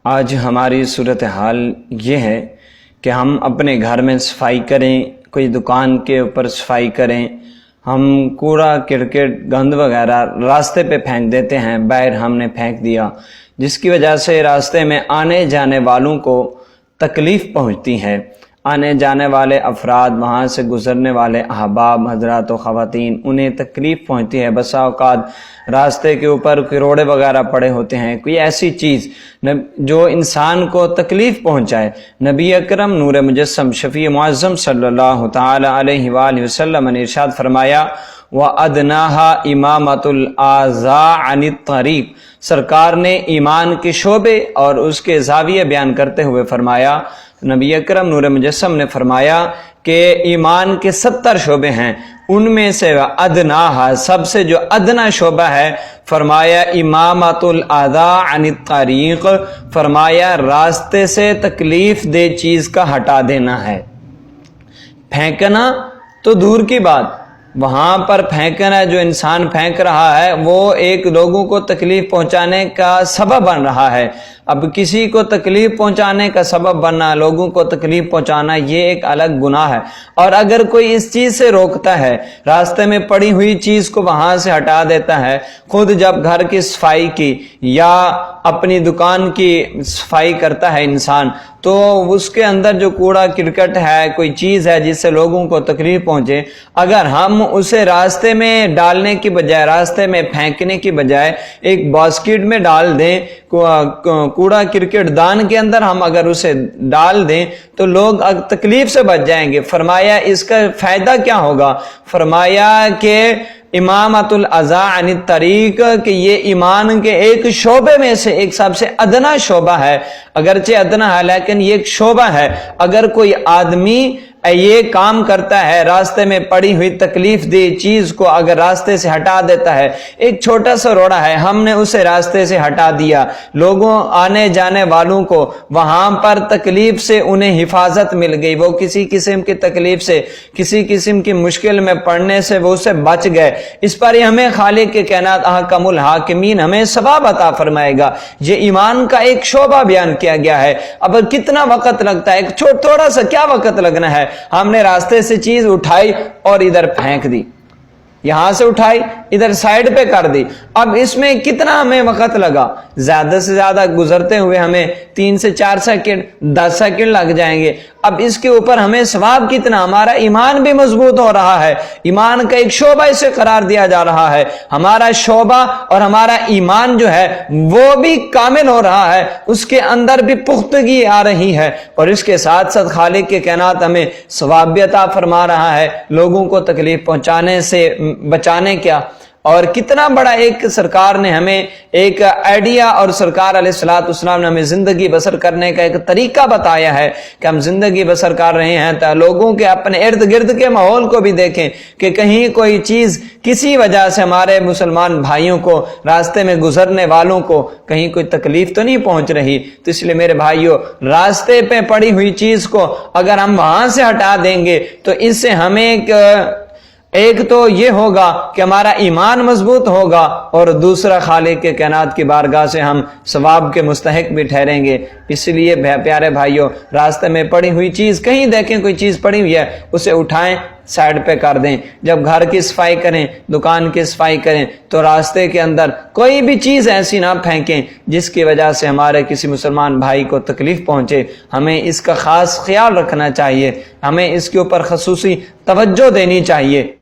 آج ہماری صورتحال یہ ہے کہ ہم اپنے گھر میں صفائی کریں، کوئی دکان کے اوپر صفائی کریں، ہم کوڑا کرکٹ گند وغیرہ راستے پہ پھینک دیتے ہیں، باہر ہم نے پھینک دیا، جس کی وجہ سے راستے میں آنے جانے والوں کو تکلیف پہنچتی ہے۔ آنے جانے والے افراد، وہاں سے گزرنے والے احباب حضرات و خواتین، انہیں تکلیف پہنچتی ہے۔ بسا اوقات راستے کے اوپر کروڑے وغیرہ پڑے ہوتے ہیں، کوئی ایسی چیز جو انسان کو تکلیف پہنچائے۔ نبی اکرم نور مجسم شفیع معظم صلی اللہ تعالی علیہ وآلہ وسلم نے ارشاد فرمایا وَأَدْنَاهَا إِمَامَةُ الْآذَى عَنِ الطَّرِيقِ، سرکار نے ایمان کے شعبے اور اس کے زاویے بیان کرتے ہوئے فرمایا، نبی اکرم نور مجسم نے فرمایا کہ ایمان کے 70 شعبے ہیں، ان میں سے ادناہا، سب سے جو ادنا شعبہ ہے، فرمایا امامۃ الاذی عن الطریق، فرمایا راستے سے تکلیف دہ چیز کا ہٹا دینا ہے۔ پھینکنا تو دور کی بات، وہاں پر پھینکنا جو انسان پھینک رہا ہے وہ ایک لوگوں کو تکلیف پہنچانے کا سبب بن رہا ہے۔ اب کسی کو تکلیف پہنچانے کا سبب بننا، لوگوں کو تکلیف پہنچانا، یہ ایک الگ گناہ ہے۔ اور اگر کوئی اس چیز سے روکتا ہے، راستے میں پڑی ہوئی چیز کو وہاں سے ہٹا دیتا ہے، خود جب گھر کی صفائی کی یا اپنی دکان کی صفائی کرتا ہے انسان، تو اس کے اندر جو کوڑا کرکٹ ہے، کوئی چیز ہے جس سے لوگوں کو تکلیف پہنچے، اگر ہم اسے راستے میں ڈالنے کی بجائے، راستے میں پھینکنے کی بجائے ایک باسکٹ میں ڈال دیں، کوڑا کرکٹ دان کے اندر ہم اگر اسے ڈال دیں تو لوگ تکلیف سے بچ جائیں گے۔ فرمایا اس کا فائدہ کیا ہوگا؟ فرمایا کہ امامۃ الاذی عن الطریق، کہ یہ ایمان کے ایک شعبے میں سے ایک سب سے ادنا شعبہ ہے، اگرچہ ادنا ہے لیکن یہ ایک شعبہ ہے۔ اگر کوئی آدمی یہ کام کرتا ہے، راستے میں پڑی ہوئی تکلیف دہ چیز کو اگر راستے سے ہٹا دیتا ہے، ایک چھوٹا سا روڑا ہے، ہم نے اسے راستے سے ہٹا دیا، لوگوں آنے جانے والوں کو وہاں پر تکلیف سے انہیں حفاظت مل گئی، وہ کسی قسم کی تکلیف سے، کسی قسم کی مشکل میں پڑنے سے وہ اسے بچ گئے، اس پر ہمیں خالق کے کائنات احکم الحاکمین ہمیں ثواب عطا فرمائے گا۔ یہ ایمان کا ایک شعبہ بیان کیا گیا ہے۔ اب کتنا وقت لگتا ہے، ایک تھوڑا سا کیا وقت لگنا ہے؟ ہم نے راستے سے چیز اٹھائی اور ادھر پھینک دی، یہاں سے اٹھائی ادھر سائیڈ پہ کر دی، اب اس میں کتنا ہمیں وقت لگا؟ زیادہ سے زیادہ گزرتے ہوئے ہمیں 3 سے 4 سیکنڈ 10 سیکنڈ لگ جائیں گے۔ اب اس کے اوپر ہمیں ثواب کتنا؟ ہمارا ایمان بھی مضبوط ہو رہا ہے، ایمان کا ایک شعبہ اسے قرار دیا جا رہا ہے، ہمارا شعبہ اور ہمارا ایمان جو ہے وہ بھی کامل ہو رہا ہے، اس کے اندر بھی پختگی آ رہی ہے، اور اس کے ساتھ ساتھ خالق کے کائنات ہمیں ثواب بھی عطا فرما رہا ہے، لوگوں کو تکلیف پہنچانے سے بچانے کیا۔ اور کتنا بڑا ایک سرکار نے ہمیں ایک آئیڈیا، اور سرکار علیہ الصلوۃ والسلام نے ہمیں زندگی بسر کرنے کا ایک طریقہ بتایا ہے کہ ہم زندگی بسر کر رہے ہیں تو لوگوں کے اپنے ارد گرد کے ماحول کو بھی دیکھیں کہ کہیں کوئی چیز کسی وجہ سے ہمارے مسلمان بھائیوں کو، راستے میں گزرنے والوں کو کہیں کوئی تکلیف تو نہیں پہنچ رہی۔ تو اس لیے میرے بھائیوں، راستے پہ پڑی ہوئی چیز کو اگر ہم وہاں سے ہٹا دیں گے تو اس سے ہمیں ایک تو یہ ہوگا کہ ہمارا ایمان مضبوط ہوگا، اور دوسرا خالق کے کائنات کی بارگاہ سے ہم ثواب کے مستحق بھی ٹھہریں گے۔ اس لیے پیارے بھائیوں، راستے میں پڑی ہوئی چیز، کہیں دیکھیں کوئی چیز پڑی ہوئی ہے، اسے اٹھائیں، سائیڈ پہ کر دیں۔ جب گھر کی صفائی کریں، دکان کی صفائی کریں، تو راستے کے اندر کوئی بھی چیز ایسی نہ پھینکیں جس کی وجہ سے ہمارے کسی مسلمان بھائی کو تکلیف پہنچے۔ ہمیں اس کا خاص خیال رکھنا چاہیے، ہمیں اس کے اوپر خصوصی توجہ دینی چاہیے۔